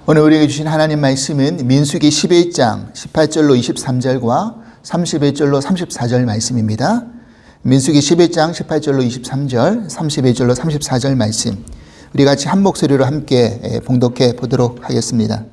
오늘 우리에게 주신 하나님 말씀은 민수기 11장 18절로 23절과 31절로 34절 말씀입니다. 민수기 11장 18절로 23절, 31절로 34절 말씀, 우리 같이 한 목소리로 함께 봉독해 보도록 하겠습니다.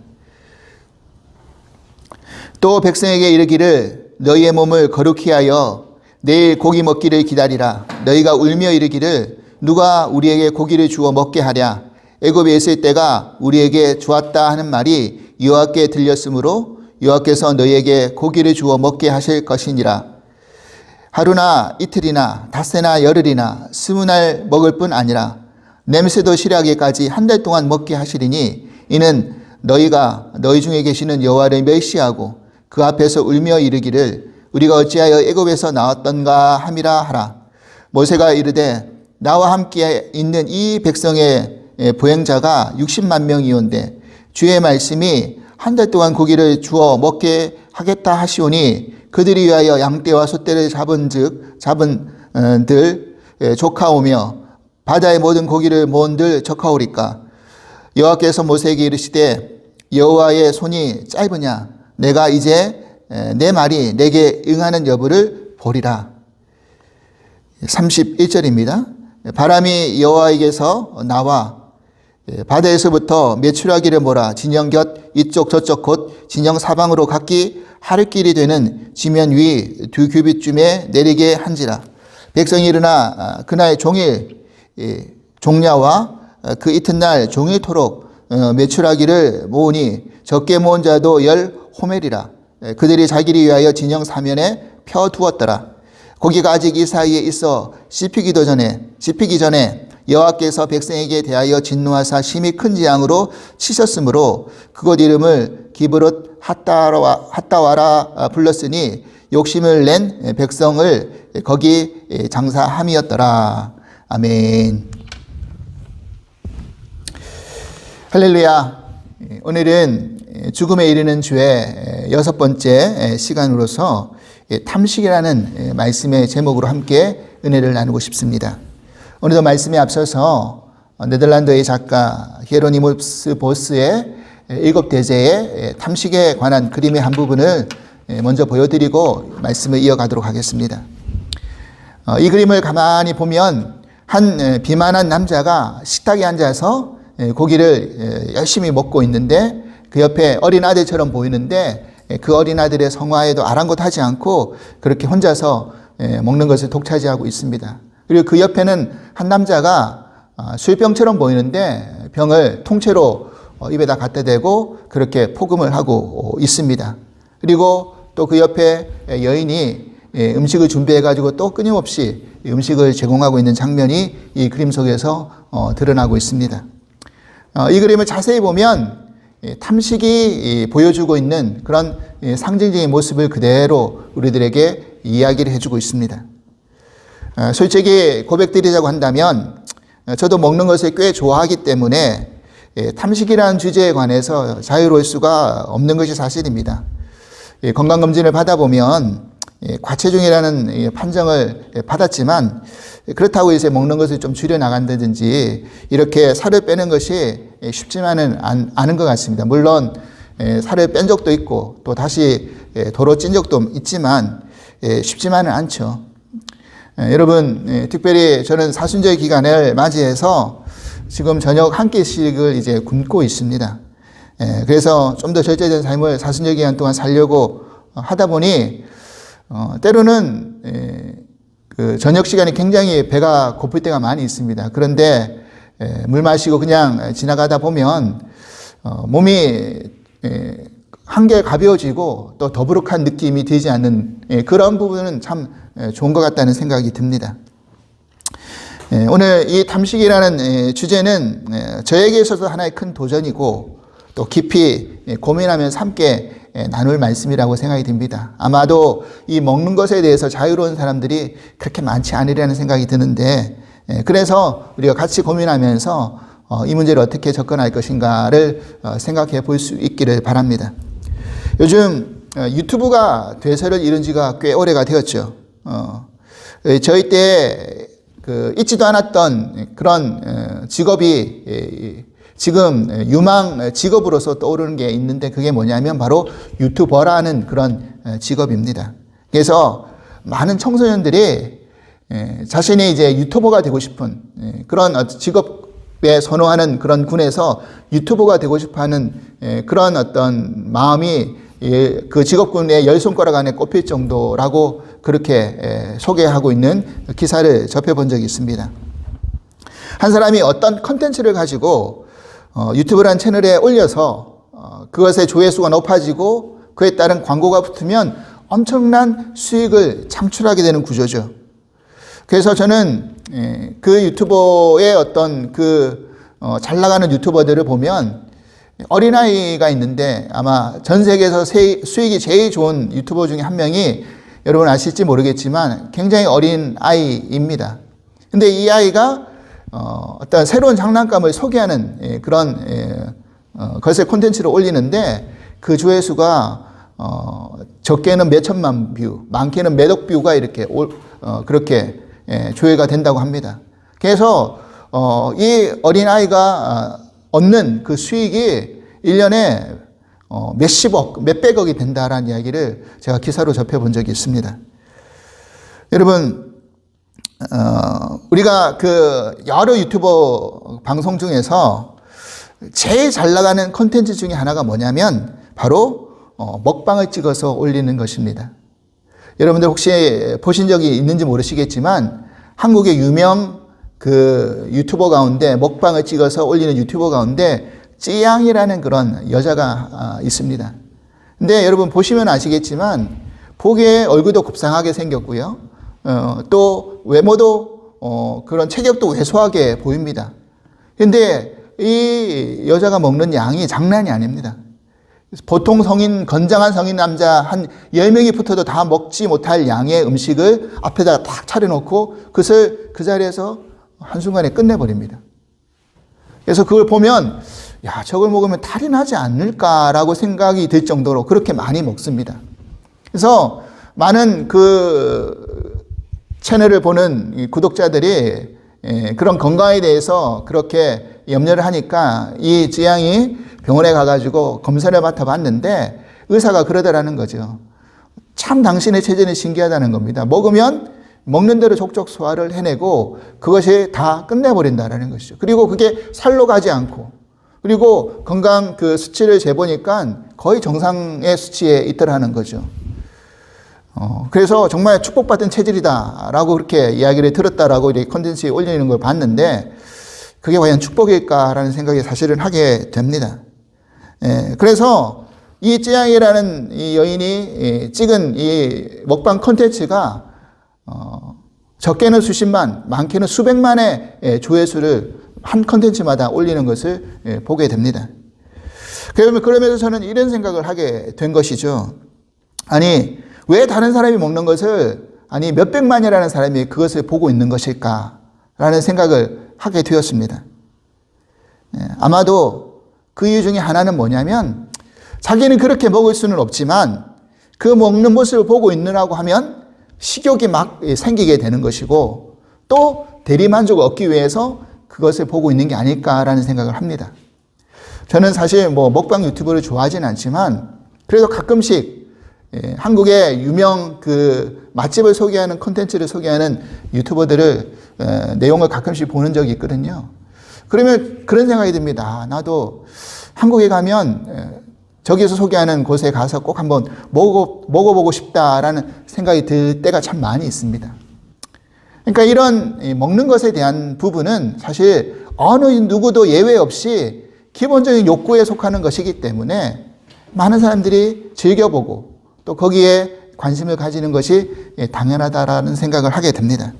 또 백성에게 이르기를 너희의 몸을 거룩히 하여 내일 고기 먹기를 기다리라. 너희가 울며 이르기를 누가 우리에게 고기를 주어 먹게 하랴. 애굽에 있을 때가 우리에게 좋았다 하는 말이 여호와께 들렸으므로 여호와께서 너희에게 고기를 주어 먹게 하실 것이니라. 하루나 이틀이나 닷새나 열흘이나 20날 먹을 뿐 아니라 냄새도 싫어하기까지 한 달 동안 먹게 하시리니 이는 너희가 너희 중에 계시는 여호와를 멸시하고 그 앞에서 울며 이르기를 우리가 어찌하여 애굽에서 나왔던가 함이라 하라. 모세가 이르되 나와 함께 있는 이 백성의 보행자가 60만 명이온데 주의 말씀이 한 달 동안 고기를 주어 먹게 하겠다 하시오니 그들이 위하여 양떼와 소떼를 잡은들 조카오며 바다의 모든 고기를 모은들 적하오리까. 여호와께서 모세에게 이르시되 여호와의 손이 짧으냐. 내가 이제 내 말이 내게 응하는 여부를 보리라. 31절입니다. 바람이 여호와에게서 나와 바다에서부터 메추라기를 몰아 진영 곁 이쪽 저쪽 곧 진영 사방으로 각기 하루길이 되는 지면 위 2규빗쯤에 내리게 한지라. 백성이 일어나 그날 종일 종야와 그 이튿날 종일토록 메추라기를 모으니 적게 모은 자도 10호멜이라. 그들이 자기를 위하여 진영 사면에 펴두었더라. 고기가 아직 이 사이에 있어 씹히기 전에 여호와께서 백성에게 대하여 진노하사 심히 큰 재앙으로 치셨으므로 그곳 이름을 기브롯 핫다와라 불렀으니 욕심을 낸 백성을 거기 장사함이었더라. 아멘. 할렐루야. 오늘은 죽음에 이르는 주의 6번째 시간으로서 탐식이라는 말씀의 제목으로 함께 은혜를 나누고 싶습니다. 오늘도 말씀에 앞서서 네덜란드의 작가 히에로니무스 보스의 7대제의 탐식에 관한 그림의 한 부분을 먼저 보여드리고 말씀을 이어가도록 하겠습니다. 이 그림을 가만히 보면 한 비만한 남자가 식탁에 앉아서 고기를 열심히 먹고 있는데 그 옆에 어린 아들처럼 보이는데 그 어린 아들의 성화에도 아랑곳하지 않고 그렇게 혼자서 먹는 것을 독차지하고 있습니다. 그리고 그 옆에는 한 남자가 술병처럼 보이는데 병을 통째로 입에다 갖다 대고 그렇게 포금을 하고 있습니다. 그리고 또 그 옆에 여인이 음식을 준비해가지고 또 끊임없이 음식을 제공하고 있는 장면이 이 그림 속에서 드러나고 있습니다. 이 그림을 자세히 보면 탐식이 보여주고 있는 그런 상징적인 모습을 그대로 우리들에게 이야기를 해주고 있습니다. 솔직히 고백드리자고 한다면 저도 먹는 것을 꽤 좋아하기 때문에 탐식이라는 주제에 관해서 자유로울 수가 없는 것이 사실입니다. 건강검진을 받아보면 과체중이라는 판정을 받았지만 그렇다고 이제 먹는 것을 좀 줄여나간다든지 이렇게 살을 빼는 것이 쉽지만은 않은 것 같습니다. 물론 살을 뺀 적도 있고 또 다시 도로 찐 적도 있지만 쉽지만은 않죠. 여러분, 특별히 저는 사순절 기간을 맞이해서 지금 저녁 한 끼씩을 이제 굶고 있습니다. 그래서 좀 더 절제된 삶을 사순절 기간 동안 살려고 하다 보니 때로는 그 저녁 시간에 굉장히 배가 고플 때가 많이 있습니다. 그런데 물 마시고 그냥 지나가다 보면 몸이 한결 가벼워지고 또 더부룩한 느낌이 들지 않는 그런 부분은 참 좋은 것 같다는 생각이 듭니다. 오늘 이 탐식이라는 주제는 저에게 있어서 하나의 큰 도전이고 또 깊이 고민하면서 함께 나눌 말씀이라고 생각이 듭니다. 아마도 이 먹는 것에 대해서 자유로운 사람들이 그렇게 많지 않으리라는 생각이 드는데 그래서 우리가 같이 고민하면서 이 문제를 어떻게 접근할 것인가를 생각해 볼 수 있기를 바랍니다. 요즘 유튜브가 대세를 이룬 지가 꽤 오래가 되었죠. 저희 때 있지도 않았던 그런 직업이 지금 유망 직업으로서 떠오르는 게 있는데 그게 뭐냐면 바로 유튜버라는 그런 직업입니다. 그래서 많은 청소년들이 자신이 이제 유튜버가 되고 싶은 그런 직업에 선호하는 그런 군에서 유튜버가 되고 싶어 하는 그런 어떤 마음이 그 직업군의 10손가락 안에 꼽힐 정도라고 그렇게 소개하고 있는 기사를 접해본 적이 있습니다. 한 사람이 어떤 컨텐츠를 가지고 유튜브라는 채널에 올려서 그것의 조회수가 높아지고 그에 따른 광고가 붙으면 엄청난 수익을 창출하게 되는 구조죠. 그래서 저는 그 유튜버의 어떤 잘 나가는 유튜버들을 보면 어린아이가 있는데 아마 전 세계에서 수익이 제일 좋은 유튜버 중에 한 명이 여러분 아실지 모르겠지만 굉장히 어린 아이입니다. 근데 이 아이가 어떤 새로운 장난감을 소개하는 그런 것을 콘텐츠를 올리는데 그 조회수가 적게는 몇 천만 뷰, 많게는 몇억 뷰가 이렇게 그렇게 조회가 된다고 합니다. 그래서 이 어린아이가 얻는 그 수익이 1년에 몇십억, 몇백억이 된다라는 이야기를 제가 기사로 접해본 적이 있습니다. 여러분, 우리가 여러 유튜버 방송 중에서 제일 잘 나가는 콘텐츠 중에 하나가 뭐냐면 바로 먹방을 찍어서 올리는 것입니다. 여러분들 혹시 보신 적이 있는지 모르시겠지만 한국의 유명 유튜버 가운데 먹방을 찍어서 올리는 유튜버 가운데 찌양이라는 그런 여자가 있습니다. 근데 여러분 보시면 아시겠지만 보기에 얼굴도 곱상하게 생겼고요. 또 외모도 그런 체격도 왜소하게 보입니다. 근데 이 여자가 먹는 양이 장난이 아닙니다. 보통 건장한 성인 남자 한 10명이 붙어도 다 먹지 못할 양의 음식을 앞에다가 딱 차려놓고 그것을 그 자리에서 한순간에 끝내버립니다. 그래서 그걸 보면 야, 저걸 먹으면 탈이 나지 않을까라고 생각이 들 정도로 그렇게 많이 먹습니다. 그래서 많은 채널을 보는 구독자들이 그런 건강에 대해서 그렇게 염려를 하니까 이 지양이 병원에 가가지고 검사를 맡아봤는데 의사가 그러더라는 거죠. 참 당신의 체질은 신기하다는 겁니다. 먹는 대로 족족 소화를 해내고 그것이 다 끝내버린다라는 것이죠. 그리고 그게 살로 가지 않고 그리고 건강 수치를 재보니까 거의 정상의 수치에 있더라는 거죠. 그래서 정말 축복받은 체질이다라고 그렇게 이야기를 들었다라고 이렇게 컨텐츠에 올리는 걸 봤는데 그게 과연 축복일까라는 생각이 사실은 하게 됩니다. 그래서 이 찌양이라는 이 여인이 찍은 이 먹방 컨텐츠가 적게는 수십만, 많게는 수백만의 조회수를 한 컨텐츠마다 올리는 것을 보게 됩니다. 그러면서 저는 이런 생각을 하게 된 것이죠. 아니, 왜 다른 사람이 먹는 것을 몇백만이라는 사람이 그것을 보고 있는 것일까라는 생각을 하게 되었습니다. 아마도 그 이유 중에 하나는 뭐냐면 자기는 그렇게 먹을 수는 없지만 그 먹는 모습을 보고 있느라고 하면 식욕이 막 생기게 되는 것이고 또 대리만족을 얻기 위해서 그것을 보고 있는 게 아닐까라는 생각을 합니다. 저는 사실 먹방 유튜브를 좋아하지는 않지만 그래도 가끔씩 한국의 유명 맛집을 소개하는 콘텐츠를 소개하는 유튜버들을 내용을 가끔씩 보는 적이 있거든요. 그러면 그런 생각이 듭니다. 나도 한국에 가면 저기서 소개하는 곳에 가서 꼭 한번 먹어보고 싶다라는 생각이 들 때가 참 많이 있습니다. 그러니까 이런 먹는 것에 대한 부분은 사실 어느 누구도 예외 없이 기본적인 욕구에 속하는 것이기 때문에 많은 사람들이 즐겨보고 또 거기에 관심을 가지는 것이 당연하다라는 생각을 하게 됩니다.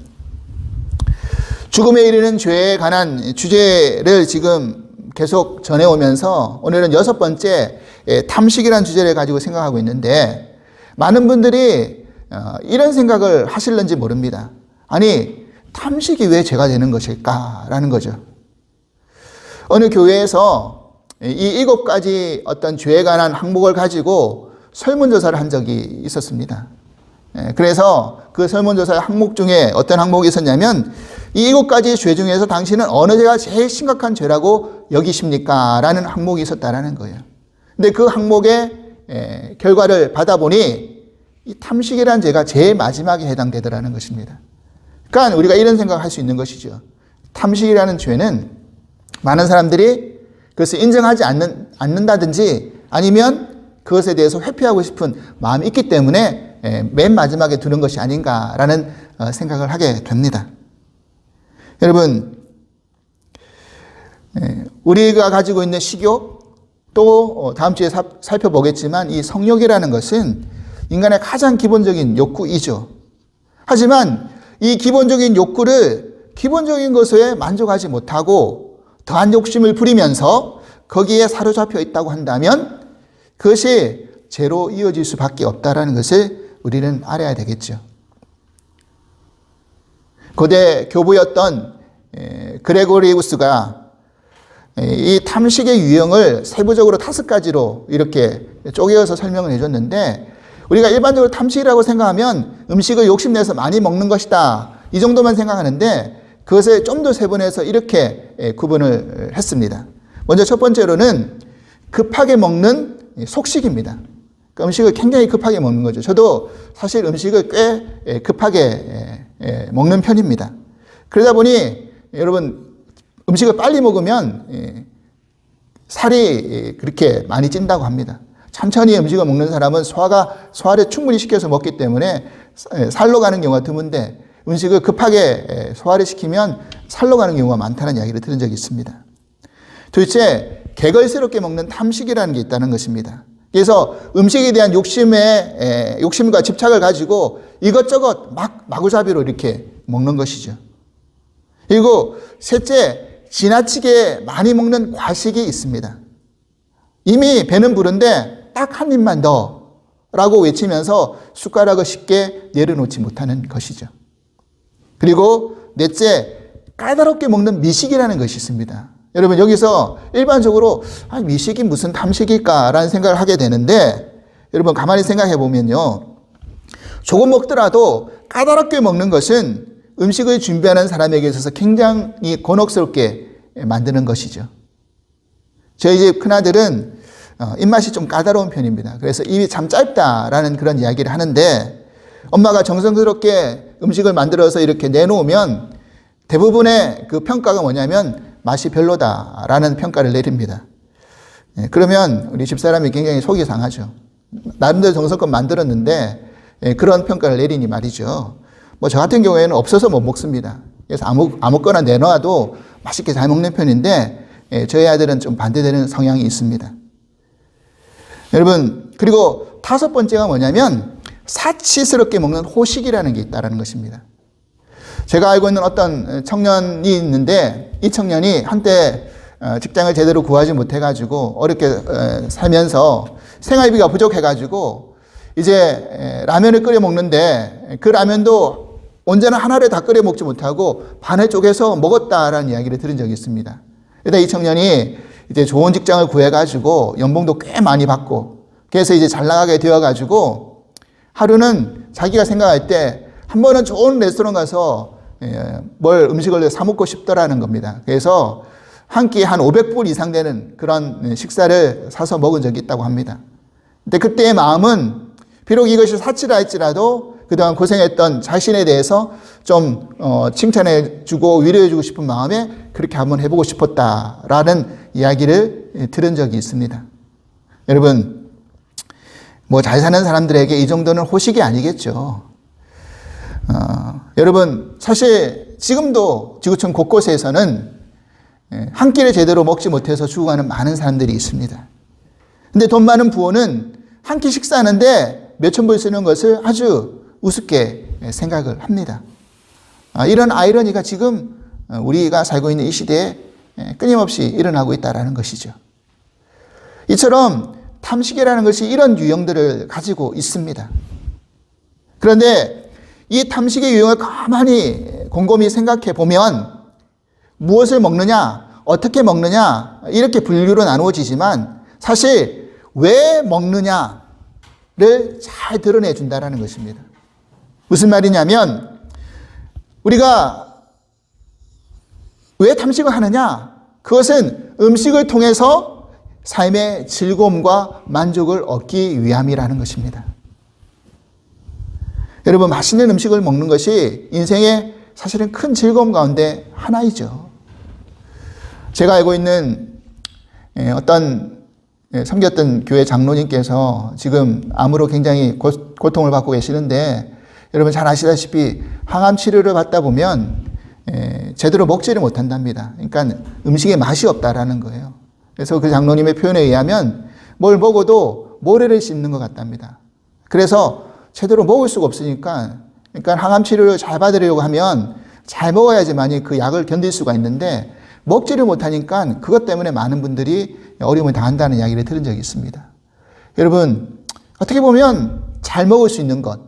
죽음에 이르는 죄에 관한 주제를 지금 계속 전해오면서 오늘은 6번째 탐식이라는 주제를 가지고 생각하고 있는데 많은 분들이 이런 생각을 하실는지 모릅니다. 아니, 탐식이 왜 죄가 되는 것일까라는 거죠. 어느 교회에서 이 7가지 어떤 죄에 관한 항목을 가지고 설문조사를 한 적이 있었습니다. 그래서 그 설문조사 항목 중에 어떤 항목이 있었냐면 이 7가지 죄 중에서 당신은 어느 죄가 제일 심각한 죄라고 여기십니까? 라는 항목이 있었다라는 거예요. 근데 그 항목의 결과를 받아보니 이 탐식이라는 죄가 제일 마지막에 해당되더라는 것입니다. 그러니까 우리가 이런 생각을 할 수 있는 것이죠. 탐식이라는 죄는 많은 사람들이 그것을 인정하지 않는다든지 아니면 그것에 대해서 회피하고 싶은 마음이 있기 때문에 맨 마지막에 두는 것이 아닌가라는 생각을 하게 됩니다. 여러분, 우리가 가지고 있는 식욕, 또 다음 주에 살펴보겠지만 이 성욕이라는 것은 인간의 가장 기본적인 욕구이죠. 하지만 이 기본적인 욕구를 기본적인 것에 만족하지 못하고 더한 욕심을 부리면서 거기에 사로잡혀 있다고 한다면 그것이 죄로 이어질 수밖에 없다는 것을 우리는 알아야 되겠죠. 고대 교부였던 그레고리우스가 이 탐식의 유형을 세부적으로 5가지로 이렇게 쪼개어서 설명을 해줬는데, 우리가 일반적으로 탐식이라고 생각하면 음식을 욕심내서 많이 먹는 것이다, 이 정도만 생각하는데 그것을 좀 더 세분해서 이렇게 구분을 했습니다. 먼저 첫 번째로는 급하게 먹는 속식입니다. 그러니까 음식을 굉장히 급하게 먹는 거죠. 저도 사실 음식을 꽤 급하게 먹는 편입니다. 그러다 보니 여러분, 음식을 빨리 먹으면 살이 그렇게 많이 찐다고 합니다. 천천히 음식을 먹는 사람은 소화를 충분히 시켜서 먹기 때문에 살로 가는 경우가 드문데, 음식을 급하게 소화를 시키면 살로 가는 경우가 많다는 이야기를 들은 적이 있습니다. 둘째, 개걸스럽게 먹는 탐식이라는 게 있다는 것입니다. 그래서 음식에 대한 욕심과 집착을 가지고 이것저것 마구잡이로 이렇게 먹는 것이죠. 그리고 셋째, 지나치게 많이 먹는 과식이 있습니다. 이미 배는 부른데 딱 한 입만 더 라고 외치면서 숟가락을 쉽게 내려놓지 못하는 것이죠. 그리고 넷째, 까다롭게 먹는 미식이라는 것이 있습니다. 여러분, 여기서 일반적으로 미식이 무슨 탐식일까라는 생각을 하게 되는데, 여러분 가만히 생각해 보면요, 조금 먹더라도 까다롭게 먹는 것은 음식을 준비하는 사람에게 있어서 굉장히 곤혹스럽게 만드는 것이죠. 저희 집 큰아들은 입맛이 좀 까다로운 편입니다. 그래서 입이 참 짧다라는 그런 이야기를 하는데, 엄마가 정성스럽게 음식을 만들어서 이렇게 내놓으면 대부분의 그 평가가 뭐냐면 맛이 별로다라는 평가를 내립니다. 그러면 우리 집사람이 굉장히 속이 상하죠. 나름대로 정성껏 만들었는데 그런 평가를 내리니 말이죠. 뭐 저 같은 경우에는 없어서 못 먹습니다. 그래서 아무거나 내놔도 맛있게 잘 먹는 편인데 저희 아들은 좀 반대되는 성향이 있습니다. 여러분, 그리고 5번째가 뭐냐면 사치스럽게 먹는 호식이라는 게 있다는 것입니다. 제가 알고 있는 어떤 청년이 있는데, 이 청년이 한때 직장을 제대로 구하지 못해가지고 어렵게 살면서 생활비가 부족해가지고 이제 라면을 끓여 먹는데, 그 라면도 온전한 하나를 다 끓여 먹지 못하고 반을 쪼개서 먹었다라는 이야기를 들은 적이 있습니다. 그러다 이 청년이 이제 좋은 직장을 구해가지고 연봉도 꽤 많이 받고, 그래서 이제 잘 나가게 되어가지고 하루는 자기가 생각할 때 한 번은 좋은 레스토랑 가서 뭘 음식을 사 먹고 싶더라는 겁니다. 그래서 한 끼에 한 500불 이상 되는 그런 식사를 사서 먹은 적이 있다고 합니다. 근데 그때의 마음은 비록 이것이 사치라 할지라도 그동안 고생했던 자신에 대해서 좀 칭찬해주고 위로해주고 싶은 마음에 그렇게 한번 해보고 싶었다라는 이야기를 들은 적이 있습니다. 여러분, 뭐 잘 사는 사람들에게 이 정도는 호식이 아니겠죠. 여러분, 사실 지금도 지구촌 곳곳에서는 한 끼를 제대로 먹지 못해서 죽어가는 많은 사람들이 있습니다. 근데 돈 많은 부호는 한 끼 식사하는데 몇천 불 쓰는 것을 아주 우습게 생각을 합니다. 이런 아이러니가 지금 우리가 살고 있는 이 시대에 끊임없이 일어나고 있다는 것이죠. 이처럼 탐식이라는 것이 이런 유형들을 가지고 있습니다. 그런데 이 탐식의 유형을 가만히 곰곰이 생각해 보면 무엇을 먹느냐, 어떻게 먹느냐, 이렇게 분류로 나누어지지만 사실 왜 먹느냐를 잘 드러내 준다는 것입니다. 무슨 말이냐면, 우리가 왜 탐식을 하느냐? 그것은 음식을 통해서 삶의 즐거움과 만족을 얻기 위함이라는 것입니다. 여러분, 맛있는 음식을 먹는 것이 인생의 사실은 큰 즐거움 가운데 하나이죠. 제가 알고 있는 어떤 섬겼던 교회 장로님께서 지금 암으로 굉장히 고통을 받고 계시는데, 여러분 잘 아시다시피 항암 치료를 받다 보면 제대로 먹지를 못한답니다. 그러니까 음식에 맛이 없다라는 거예요. 그래서 그 장로님의 표현에 의하면 뭘 먹어도 모래를 씹는 것 같답니다. 그래서 제대로 먹을 수가 없으니까, 그러니까 항암 치료를 잘 받으려고 하면 잘 먹어야지만이 그 약을 견딜 수가 있는데, 먹지를 못하니까 그것 때문에 많은 분들이 어려움을 당한다는 이야기를 들은 적이 있습니다. 여러분, 어떻게 보면 잘 먹을 수 있는 것,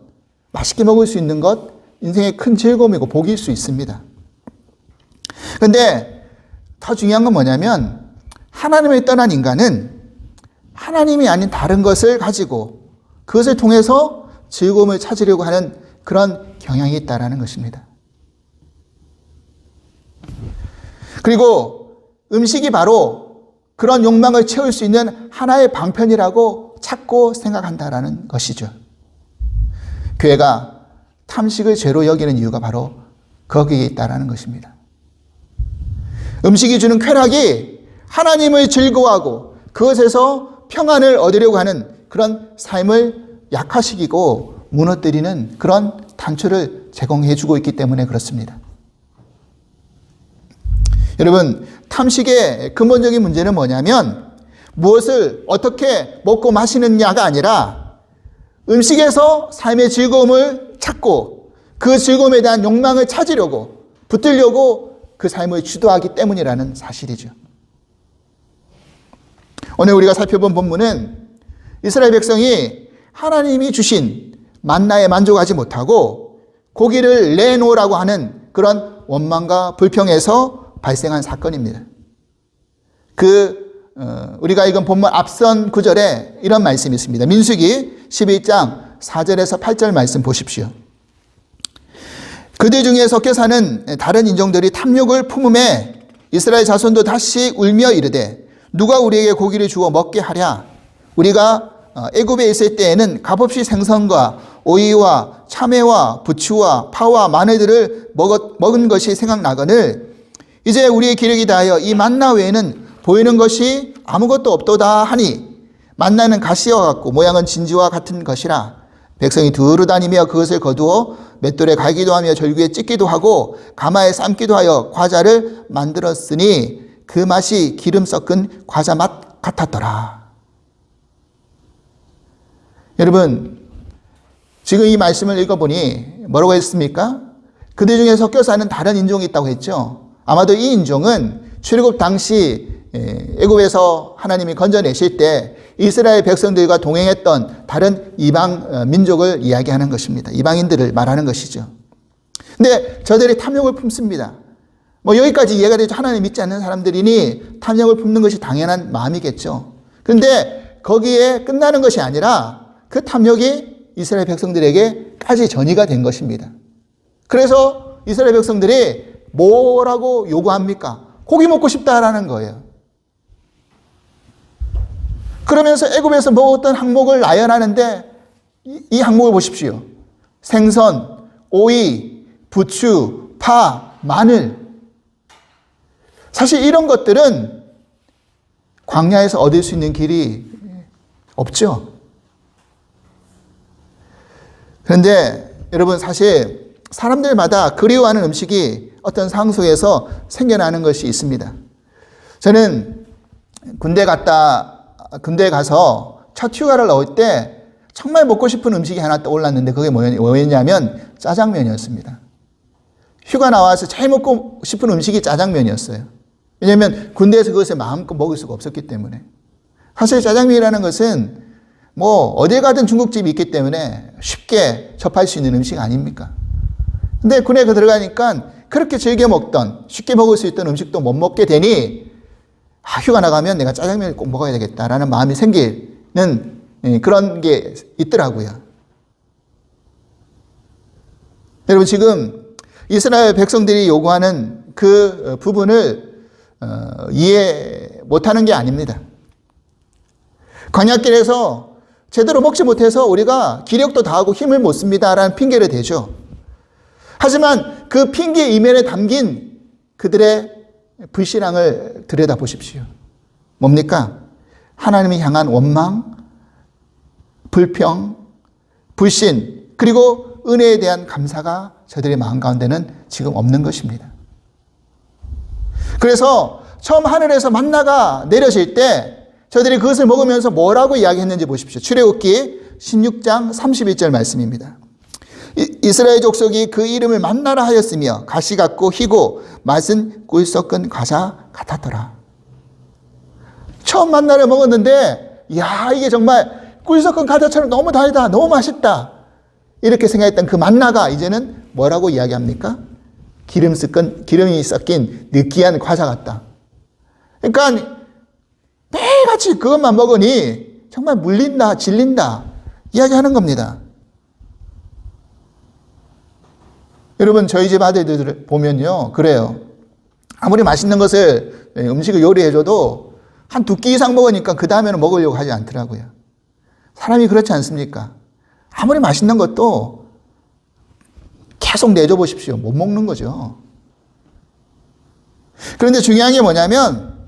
맛있게 먹을 수 있는 것, 인생의 큰 즐거움이고 복일 수 있습니다. 그런데 더 중요한 건 뭐냐면, 하나님을 떠난 인간은 하나님이 아닌 다른 것을 가지고 그것을 통해서 즐거움을 찾으려고 하는 그런 경향이 있다는 것입니다. 그리고 음식이 바로 그런 욕망을 채울 수 있는 하나의 방편이라고 찾고 생각한다라는 것이죠. 교회가 탐식을 죄로 여기는 이유가 바로 거기에 있다라는 것입니다. 음식이 주는 쾌락이 하나님을 즐거워하고 그것에서 평안을 얻으려고 하는 그런 삶을 약화시키고 무너뜨리는 그런 단초를 제공해 주고 있기 때문에 그렇습니다. 여러분, 탐식의 근본적인 문제는 뭐냐면, 무엇을 어떻게 먹고 마시느냐가 아니라 음식에서 삶의 즐거움을 찾고 그 즐거움에 대한 욕망을 찾으려고, 붙들려고 그 삶을 주도하기 때문이라는 사실이죠. 오늘 우리가 살펴본 본문은 이스라엘 백성이 하나님이 주신 만나에 만족하지 못하고 고기를 내놓으라고 하는 그런 원망과 불평에서 발생한 사건입니다. 우리가 읽은 본문 앞선 구절에 이런 말씀이 있습니다. 민수기 11장 4절에서 8절 말씀 보십시오. 그들 중에 섞여 사는 다른 인종들이 탐욕을 품음에 이스라엘 자손도 다시 울며 이르되 누가 우리에게 고기를 주어 먹게 하랴. 우리가 애굽에 있을 때에는 값없이 생선과 오이와 참외와 부추와 파와 마늘들을 먹은 것이 생각나거늘 이제 우리의 기력이 다하여 이 만나 외에는 보이는 것이 아무것도 없도다 하니, 만나는 가시와 같고 모양은 진지와 같은 것이라. 백성이 두루 다니며 그것을 거두어 맷돌에 갈기도 하며 절구에 찢기도 하고 가마에 삶기도 하여 과자를 만들었으니 그 맛이 기름 섞은 과자 맛 같았더라. 여러분, 지금 이 말씀을 읽어보니 뭐라고 했습니까? 그들 중에 섞여 사는 다른 인종이 있다고 했죠. 아마도 이 인종은 출애굽 당시 애굽에서 하나님이 건져내실 때 이스라엘 백성들과 동행했던 다른 이방 민족을 이야기하는 것입니다. 이방인들을 말하는 것이죠. 근데 저들이 탐욕을 품습니다. 여기까지 이해가 되죠. 하나님 믿지 않는 사람들이니 탐욕을 품는 것이 당연한 마음이겠죠. 그런데 거기에 끝나는 것이 아니라 그 탐욕이 이스라엘 백성들에게까지 전이가 된 것입니다. 그래서 이스라엘 백성들이 뭐라고 요구합니까? 고기 먹고 싶다라는 거예요. 그러면서 애굽에서 먹었던 항목을 나열하는데 이 항목을 보십시오. 생선, 오이, 부추, 파, 마늘. 사실 이런 것들은 광야에서 얻을 수 있는 길이 없죠. 그런데 여러분, 사실 사람들마다 그리워하는 음식이 어떤 상속에서 생겨나는 것이 있습니다. 저는 군대 가서 첫 휴가를 나올 때 정말 먹고 싶은 음식이 하나 떠올랐는데 그게 뭐였냐면 짜장면이었습니다. 휴가 나와서 제일 먹고 싶은 음식이 짜장면이었어요. 왜냐하면 군대에서 그것을 마음껏 먹을 수가 없었기 때문에. 사실 짜장면이라는 것은 어딜 가든 중국집이 있기 때문에 쉽게 접할 수 있는 음식 아닙니까? 근데 군에 들어가니까 그렇게 즐겨 먹던, 쉽게 먹을 수 있던 음식도 못 먹게 되니 휴가 나가면 내가 짜장면을 꼭 먹어야 되겠다라는 마음이 생기는 그런 게 있더라고요. 여러분, 지금 이스라엘 백성들이 요구하는 그 부분을 이해 못하는 게 아닙니다. 광야길에서 제대로 먹지 못해서 우리가 기력도 다하고 힘을 못 씁니다라는 핑계를 대죠. 하지만 그 핑계 이면에 담긴 그들의 불신앙을 들여다보십시오. 뭡니까? 하나님을 향한 원망, 불평, 불신, 그리고 은혜에 대한 감사가 저들의 마음 가운데는 지금 없는 것입니다. 그래서 처음 하늘에서 만나가 내려질 때 저들이 그것을 먹으면서 뭐라고 이야기했는지 보십시오. 출애굽기 16장 31절 말씀입니다. 이스라엘 족속이 그 이름을 만나라 하였으며 가시 같고 희고 맛은 꿀 섞은 과자 같았더라. 처음 만나를 먹었는데 야, 이게 정말 꿀 섞은 과자처럼 너무 달다, 너무 맛있다, 이렇게 생각했던 그 만나가 이제는 뭐라고 이야기합니까? 기름이 섞인 느끼한 과자 같다. 그러니까 매일같이 그것만 먹으니 정말 물린다, 질린다 이야기하는 겁니다. 여러분, 저희 집 아들들 보면요, 그래요. 아무리 맛있는 것을, 음식을 요리해줘도 한 2끼 이상 먹으니까 그 다음에는 먹으려고 하지 않더라고요. 사람이 그렇지 않습니까? 아무리 맛있는 것도 계속 내줘 보십시오. 못 먹는 거죠. 그런데 중요한 게 뭐냐면,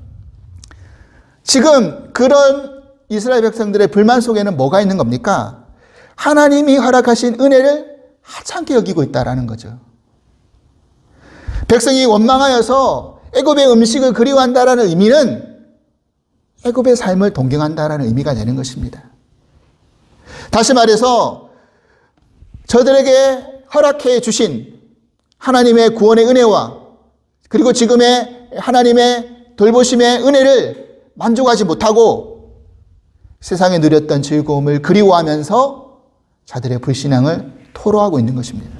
지금 그런 이스라엘 백성들의 불만 속에는 뭐가 있는 겁니까? 하나님이 허락하신 은혜를 하찮게 여기고 있다라는 거죠. 백성이 원망하여서 애굽의 음식을 그리워한다라는 의미는 애굽의 삶을 동경한다라는 의미가 되는 것입니다. 다시 말해서 저들에게 허락해 주신 하나님의 구원의 은혜와 그리고 지금의 하나님의 돌보심의 은혜를 만족하지 못하고 세상에 누렸던 즐거움을 그리워하면서 자들의 불신앙을 토로하고 있는 것입니다.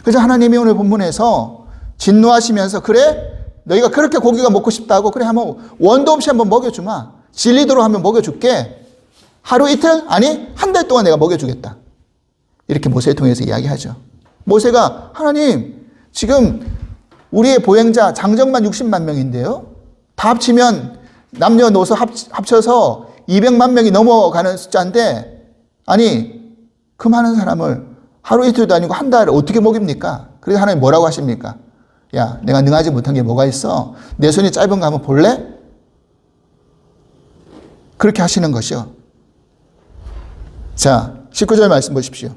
그래서 하나님이 오늘 본문에서 진노하시면서, 그래? 너희가 그렇게 고기가 먹고 싶다고? 그래, 한번 원도 없이 한번 먹여주마. 질리도록 한번 먹여줄게. 하루 이틀? 아니, 한 달 동안 내가 먹여주겠다. 이렇게 모세를 통해서 이야기하죠. 모세가, 하나님, 지금 우리의 보행자 장정만 60만 명인데요. 다 합치면 남녀노소 합쳐서 200만 명이 넘어가는 숫자인데, 아니, 그 많은 사람을 하루 이틀도 아니고 한 달을 어떻게 먹입니까? 그래서 하나님 뭐라고 하십니까? 야, 내가 능하지 못한 게 뭐가 있어? 내 손이 짧은 거 한번 볼래? 그렇게 하시는 것이요. 자, 19절 말씀 보십시오.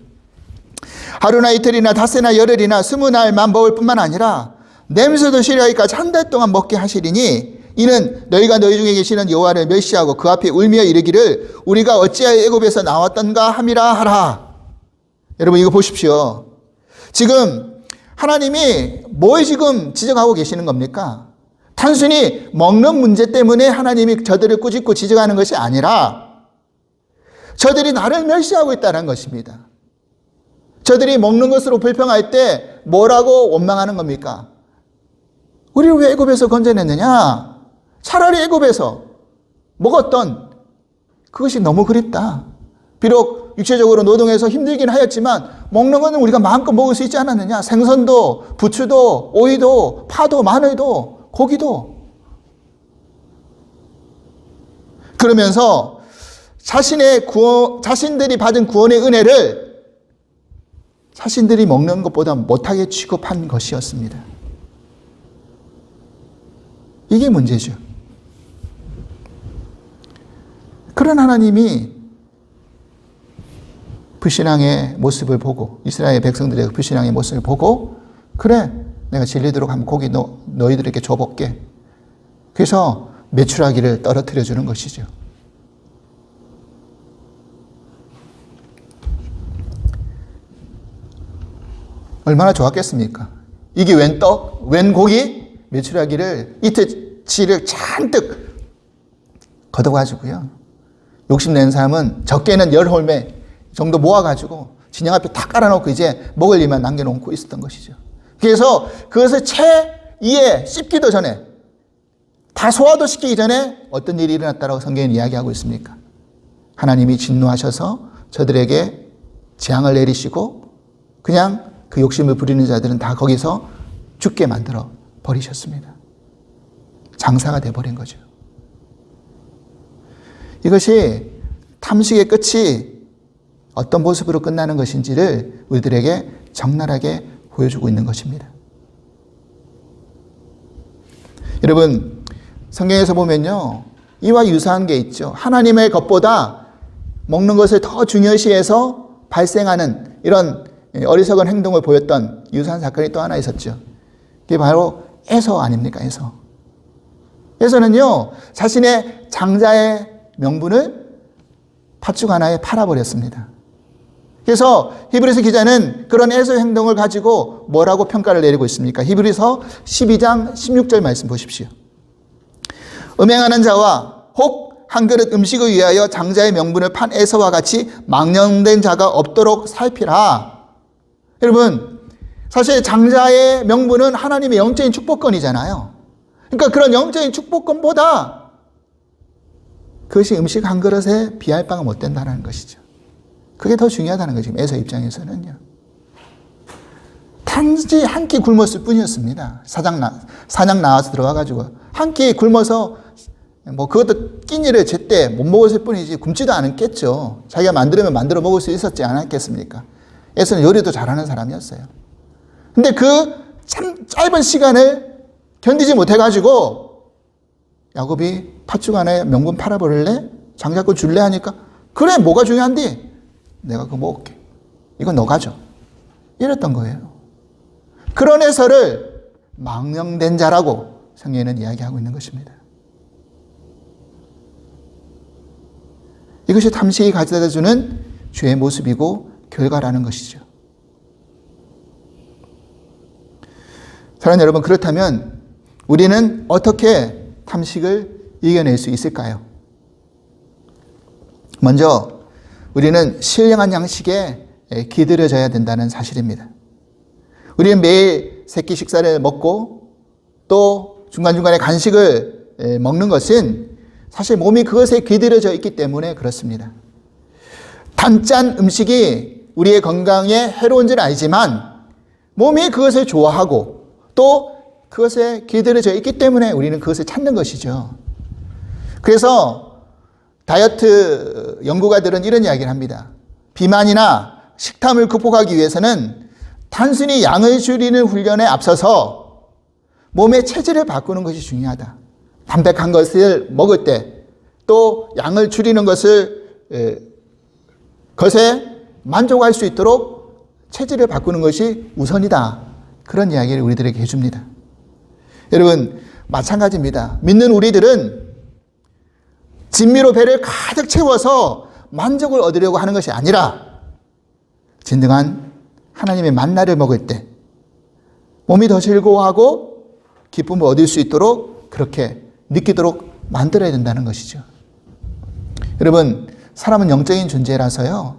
하루나 이틀이나 닷새나 열흘이나 20날만 먹을 뿐만 아니라 냄새도 싫어하기까지 한 달 동안 먹게 하시리니 이는 너희가 너희 중에 계시는 여호와를 멸시하고 그 앞에 울며 이르기를 우리가 어찌하여 애굽에서 나왔던가 함이라 하라. 여러분, 이거 보십시오. 지금 하나님이 뭘 지금 지적하고 계시는 겁니까? 단순히 먹는 문제 때문에 하나님이 저들을 꾸짖고 지적하는 것이 아니라 저들이 나를 멸시하고 있다는 것입니다. 저들이 먹는 것으로 불평할 때 뭐라고 원망하는 겁니까? 우리를 왜 애굽에서 건져냈느냐? 차라리 애굽에서 먹었던 그것이 너무 그립다. 비록 육체적으로 노동해서 힘들긴 하였지만 먹는 것은 우리가 마음껏 먹을 수 있지 않았느냐? 생선도, 부추도, 오이도, 파도, 마늘도, 고기도. 그러면서 자신들이 받은 구원의 은혜를 자신들이 먹는 것보다 못하게 취급한 것이었습니다. 이게 문제죠. 그런 하나님이 불신앙의 모습을 보고, 이스라엘 백성들의 불신앙의 모습을 보고, 그래, 내가 질리도록 한번 고기 너희들에게 줘볼게. 그래서 메추라기를 떨어뜨려 주는 것이죠. 얼마나 좋았겠습니까? 이게 웬 떡, 웬 고기, 메추라기를 이틀치를 잔뜩 걷어가지고요. 욕심내는 사람은 적게는 10홀매 정도 모아가지고 진영 앞에 다 깔아놓고 이제 먹을 일만 남겨놓고 있었던 것이죠. 그래서 그것을 채 이에 씹기도 전에, 다 소화도 시키기 전에 어떤 일이 일어났다고 성경은 이야기하고 있습니까? 하나님이 진노하셔서 저들에게 재앙을 내리시고 그냥 그 욕심을 부리는 자들은 다 거기서 죽게 만들어 버리셨습니다. 장사가 돼버린 거죠. 이것이 탐식의 끝이 어떤 모습으로 끝나는 것인지를 우리들에게 적나라하게 보여주고 있는 것입니다. 여러분, 성경에서 보면요, 이와 유사한 게 있죠. 하나님의 것보다 먹는 것을 더 중요시해서 발생하는 이런 어리석은 행동을 보였던 유사한 사건이 또 하나 있었죠. 그게 바로 에서 아닙니까? 에서. 에서는요, 자신의 장자의 명분을 팥죽 하나에 팔아버렸습니다. 그래서 히브리서 기자는 그런 에서의 행동을 가지고 뭐라고 평가를 내리고 있습니까? 히브리서 12장 16절 말씀 보십시오. 음행하는 자와 혹 한 그릇 음식을 위하여 장자의 명분을 판 에서와 같이 망령된 자가 없도록 살피라. 여러분, 사실 장자의 명분은 하나님의 영적인 축복권이잖아요. 그러니까 그런 영적인 축복권보다 그것이 음식 한 그릇에 비할 바가 못 된다는 것이죠. 그게 더 중요하다는 거죠. 에서 입장에서는요. 단지 한 끼 굶었을 뿐이었습니다. 사냥 나와서 들어와가지고 한 끼 굶어서 그것도 끼니를 제때 못 먹었을 뿐이지 굶지도 않았겠죠. 자기가 만들면 만들어 먹을 수 있었지 않았겠습니까? 에서는 요리도 잘하는 사람이었어요. 근데 그 참 짧은 시간을 견디지 못해가지고 야곱이 팥죽 하나에 명분 팔아버릴래? 장자 거 줄래? 하니까 그래, 뭐가 중요한디? 내가 그거 먹을게. 이거 너 가져. 이랬던 거예요. 그런 에서를 망령된 자라고 성경에는 이야기하고 있는 것입니다. 이것이 탐식이 가져다주는 죄의 모습이고 결과라는 것이죠. 사랑하는 여러분, 그렇다면 우리는 어떻게 탐식을 이겨낼 수 있을까요? 먼저 우리는 신령한 양식에 기들여져야 된다는 사실입니다. 우리는 매일 새끼 식사를 먹고 또 중간중간에 간식을 먹는 것은 사실 몸이 그것에 기들여져 있기 때문에 그렇습니다. 단짠 음식이 우리의 건강에 해로운 줄 알지만 몸이 그것을 좋아하고 또 그것에 기들여져 있기 때문에 우리는 그것을 찾는 것이죠. 그래서 다이어트 연구가들은 이런 이야기를 합니다. 비만이나 식탐을 극복하기 위해서는 단순히 양을 줄이는 훈련에 앞서서 몸의 체질을 바꾸는 것이 중요하다. 담백한 것을 먹을 때 또 양을 줄이는 것에 만족할 수 있도록 체질을 바꾸는 것이 우선이다. 그런 이야기를 우리들에게 해줍니다. 여러분, 마찬가지입니다. 믿는 우리들은 진미로 배를 가득 채워서 만족을 얻으려고 하는 것이 아니라 진정한 하나님의 만나를 먹을 때 몸이 더 즐거워하고 기쁨을 얻을 수 있도록 그렇게 느끼도록 만들어야 된다는 것이죠. 여러분, 사람은 영적인 존재라서요,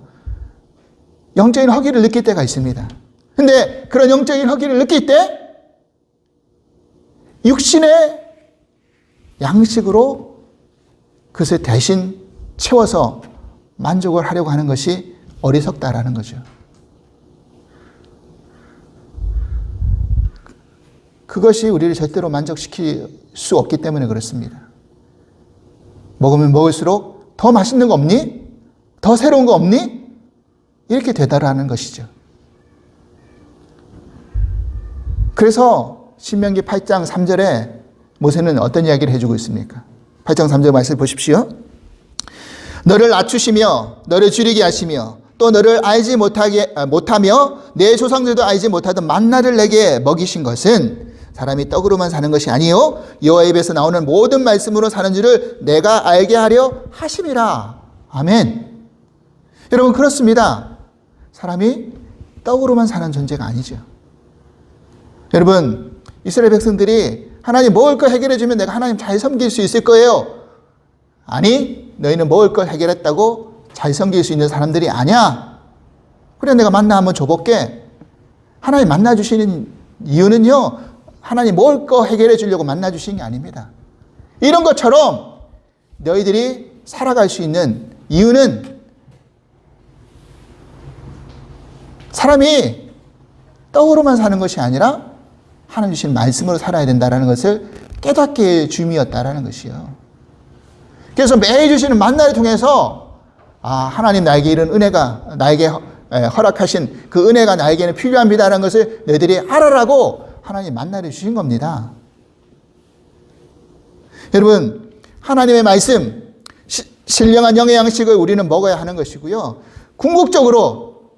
영적인 허기를 느낄 때가 있습니다. 근데 그런 영적인 허기를 느낄 때 육신의 양식으로 그것을 대신 채워서 만족을 하려고 하는 것이 어리석다라는 거죠. 그것이 우리를 절대로 만족시킬 수 없기 때문에 그렇습니다. 먹으면 먹을수록 더 맛있는 거 없니? 더 새로운 거 없니? 이렇게 되다라는 것이죠. 그래서 신명기 8장 3절에 모세는 어떤 이야기를 해주고 있습니까? 8장 3절 말씀 보십시오. 너를 낮추시며 너를 줄이게 하시며 또 너를 알지 못하며 내 조상들도 알지 못하던 만나를 내게 먹이신 것은 사람이 떡으로만 사는 것이 아니요 여호와의 입에서 나오는 모든 말씀으로 사는 줄을 내가 알게 하려 하심이라. 아멘. 여러분, 그렇습니다. 사람이 떡으로만 사는 존재가 아니죠. 여러분, 이스라엘 백성들이 하나님 먹을 거 해결해 주면 내가 하나님 잘 섬길 수 있을 거예요. 아니, 너희는 먹을 걸 해결했다고 잘 섬길 수 있는 사람들이 아니야. 그래, 내가 만나 한번 줘볼게. 하나님 만나 주시는 이유는요, 하나님 먹을 거 해결해 주려고 만나 주신 게 아닙니다. 이런 것처럼 너희들이 살아갈 수 있는 이유는 사람이 떡으로만 사는 것이 아니라 하나님 주신 말씀으로 살아야 된다는 것을 깨닫게 줌이었다라는 것이요. 그래서 매일 주시는 만나를 통해서 하나님 나에게 이런 은혜가 나에게 허락하신 그 은혜가 나에게는 필요합니다라는 것을 너희들이 알아라고 하나님 만나를 주신 겁니다. 여러분, 하나님의 말씀, 신령한 영의 양식을 우리는 먹어야 하는 것이고요. 궁극적으로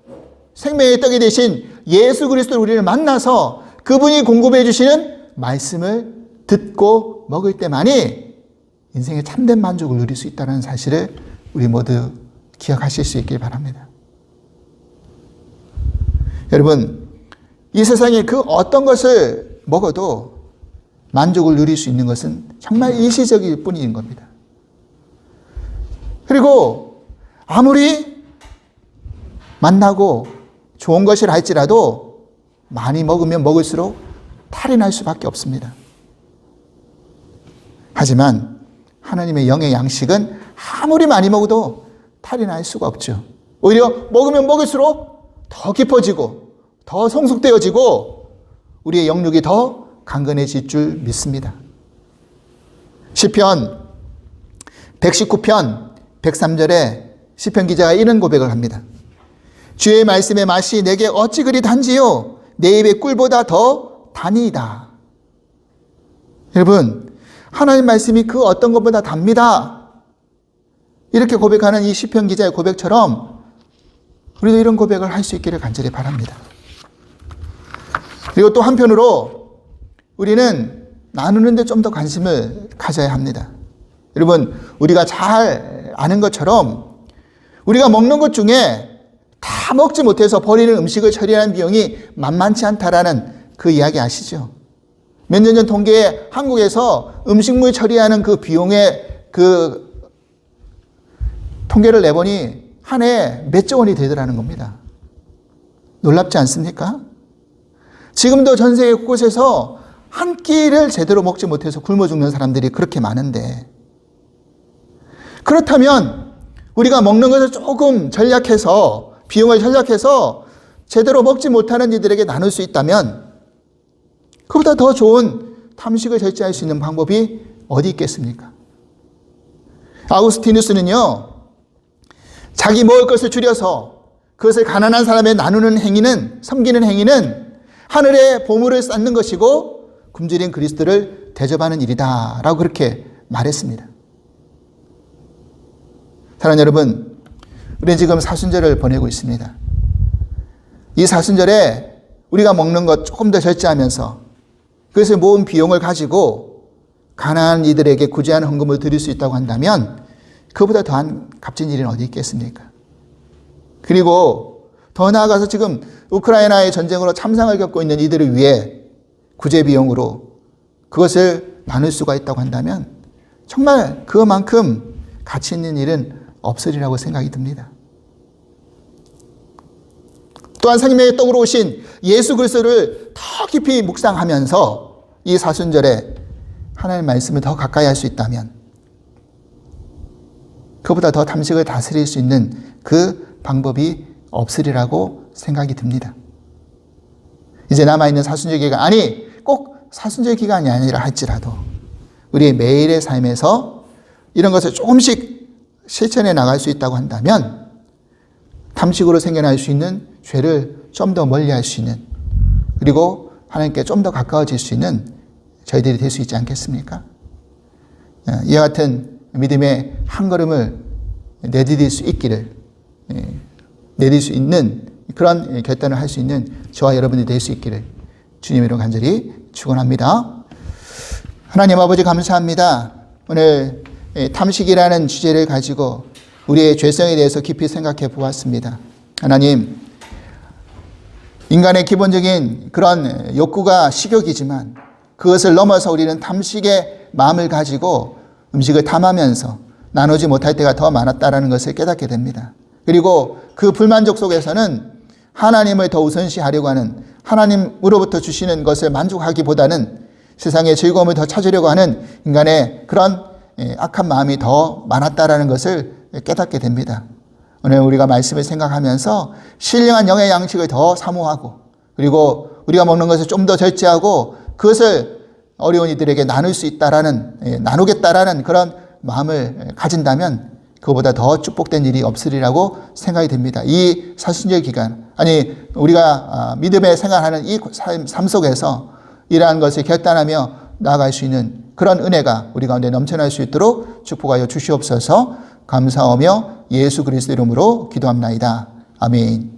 생명의 떡이 되신 예수 그리스도를 우리를 만나서 그분이 공급해 주시는 말씀을 듣고 먹을 때만이 인생의 참된 만족을 누릴 수 있다는 사실을 우리 모두 기억하실 수 있길 바랍니다. 여러분, 이 세상에 그 어떤 것을 먹어도 만족을 누릴 수 있는 것은 정말 일시적일 뿐인 겁니다. 그리고 아무리 만나고 좋은 것이라 할지라도 많이 먹으면 먹을수록 탈이 날 수밖에 없습니다. 하지만 하나님의 영의 양식은 아무리 많이 먹어도 탈이 날 수가 없죠. 오히려 먹으면 먹을수록 더 깊어지고 더 성숙되어지고 우리의 영육이 더 강건해질 줄 믿습니다. 시편 119편 103절에 시편 기자가 이런 고백을 합니다. 주의 말씀의 맛이 내게 어찌 그리 단지요 내 입의 꿀보다 더 단이다. 여러분, 하나님 말씀이 그 어떤 것보다 답니다. 이렇게 고백하는 이 시편 기자의 고백처럼 우리도 이런 고백을 할 수 있기를 간절히 바랍니다. 그리고 또 한편으로 우리는 나누는데 좀 더 관심을 가져야 합니다. 여러분, 우리가 잘 아는 것처럼 우리가 먹는 것 중에 다 먹지 못해서 버리는 음식을 처리하는 비용이 만만치 않다라는 그 이야기 아시죠? 몇 년 전 통계에 한국에서 음식물 처리하는 그 비용의 그 통계를 내보니 한 해 몇조 원이 되더라는 겁니다. 놀랍지 않습니까? 지금도 전 세계 곳곳에서 한 끼를 제대로 먹지 못해서 굶어 죽는 사람들이 그렇게 많은데, 그렇다면 우리가 먹는 것을 조금 전략해서, 비용을 전략해서 제대로 먹지 못하는 이들에게 나눌 수 있다면 그보다 더 좋은 탐식을 절제할 수 있는 방법이 어디 있겠습니까? 아우구스티누스는요, 자기 먹을 것을 줄여서 그것을 가난한 사람에 나누는 행위는, 섬기는 행위는 하늘의 보물을 쌓는 것이고 굶주린 그리스도를 대접하는 일이다 라고 그렇게 말했습니다. 사랑하는 여러분, 우리는 지금 사순절을 보내고 있습니다. 이 사순절에 우리가 먹는 것 조금 더 절제하면서 그것을 모은 비용을 가지고 가난한 이들에게 구제하는 헌금을 드릴 수 있다고 한다면 그보다 더한 값진 일은 어디 있겠습니까? 그리고 더 나아가서 지금 우크라이나의 전쟁으로 참상을 겪고 있는 이들을 위해 구제 비용으로 그것을 나눌 수가 있다고 한다면 정말 그만큼 가치 있는 일은 없으리라고 생각이 듭니다. 또한 생명의 떡으로 오신 예수 그리스도를 더 깊이 묵상하면서 이 사순절에 하나님의 말씀을 더 가까이 할 수 있다면 그보다 더 탐식을 다스릴 수 있는 그 방법이 없으리라고 생각이 듭니다. 이제 남아있는 사순절 기간, 아니 꼭 사순절 기간이 아니라 할지라도 우리의 매일의 삶에서 이런 것을 조금씩 실천해 나갈 수 있다고 한다면 탐식으로 생겨날 수 있는 죄를 좀 더 멀리할 수 있는, 그리고 하나님께 좀 더 가까워질 수 있는 저희들이 될 수 있지 않겠습니까? 이와 같은 믿음의 한 걸음을 내디딜 수 있기를, 내딜 수 있는 그런 결단을 할 수 있는 저와 여러분이 될 수 있기를 주님으로 간절히 축원합니다. 하나님 아버지 감사합니다. 오늘 탐식이라는 주제를 가지고 우리의 죄성에 대해서 깊이 생각해 보았습니다. 하나님, 인간의 기본적인 그런 욕구가 식욕이지만 그것을 넘어서 우리는 탐식의 마음을 가지고 음식을 탐하면서 나누지 못할 때가 더 많았다는 것을 깨닫게 됩니다. 그리고 그 불만족 속에서는 하나님을 더 우선시하려고 하는, 하나님으로부터 주시는 것을 만족하기보다는 세상의 즐거움을 더 찾으려고 하는 인간의 그런 악한 마음이 더 많았다는 것을 깨닫게 됩니다. 오늘 우리가 말씀을 생각하면서 신령한 영의 양식을 더 사모하고 그리고 우리가 먹는 것을 좀 더 절제하고 그것을 어려운 이들에게 나눌 수 있다라는, 나누겠다라는 그런 마음을 가진다면 그보다 더 축복된 일이 없으리라고 생각이 됩니다. 이 사순절 기간, 아니 우리가 믿음의 생활하는 이 삶 속에서 이러한 것을 결단하며 나아갈 수 있는 그런 은혜가 우리 가운데 넘쳐날 수 있도록 축복하여 주시옵소서. 감사하며 예수 그리스도 이름으로 기도합나이다. 아멘.